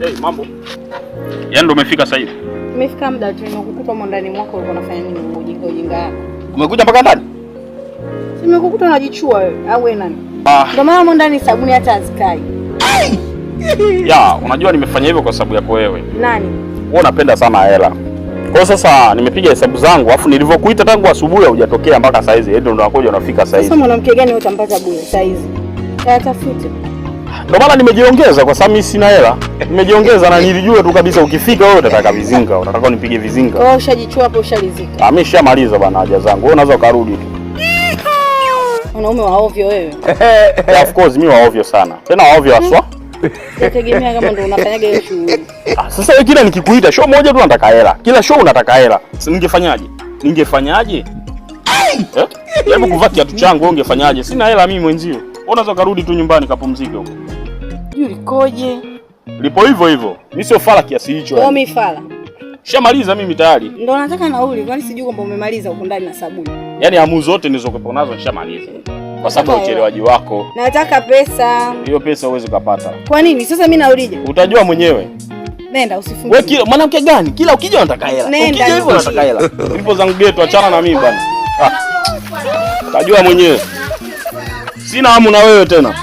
Hey, mambo. Yaani ndo umefika sasa hivi? Nimefika muda tu nimekukuta huko ndani mwako ulikuwa unafanya nini ujinga? Umekuja mpaka ndani? Nimekukuta unajichua wewe au wewe nani? Ndio maana huko ndani sabuni hata hazikai. Ya, unajua nimefanya hivyo kwa sababu yako wewe. Nani? Wewe unapenda sana hela. Kwa sasa nimepiga hesabu zangu, afu nilivyokuita tangu asubuhi hujatokea mpaka saa hizi. Ndio unakuja unafika saa hizi. Sasa mwanamke gani utampata bure saa hizi? Tafute. Ndio maana nimejiongeza kwa sababu mimi sina hela. Nimejiongeza na nilijua tu kabisa ukifika wewe utataka vizinga, unataka unipige vizinga. Wewe ushajichua hapo ushalizika. Mimi nishamaliza bana haja zangu. Wewe unaweza ukarudi tu. Wanaume wa ovyo wewe. Yeah, of course mimi wa ovyo sana. Tena wa ovyo haswa. Nategemea kama ndio unafanyaga hiyo shughuli. Sasa wewe kila nikikuita show moja tu unataka hela. Kila show unataka hela. Ningefanyaje? Hebu kuvaa kiatu changu wewe ungefanyaje? Sina hela mimi mwenzio. Wewe unaweza karudi tu nyumbani kapumzike huko. Ulikoje? Lipo hivyo. Mimi sio fala kiasi hicho. Wewe mimi fala. Shamaliza mimi tayari. Ndio nataka nauli, kwani sijui kwamba umemaliza huko ndani na sabuni. Yaani amu zote nilizokuwa nazo nishamaliza. Kwa sababu ya uchelewaji wako. Nataka pesa. Hiyo pesa uweze kupata. Kwa nini? Sasa mimi naulije? Utajua mwenyewe. Nenda usifunge. Wewe kila mwanamke gani? Kila ukija unataka hela. Ukija hivyo unataka hela. Nipo zangu geto, achana na mimi bwana. Utajua mwenyewe. Sina hamu na wewe tena.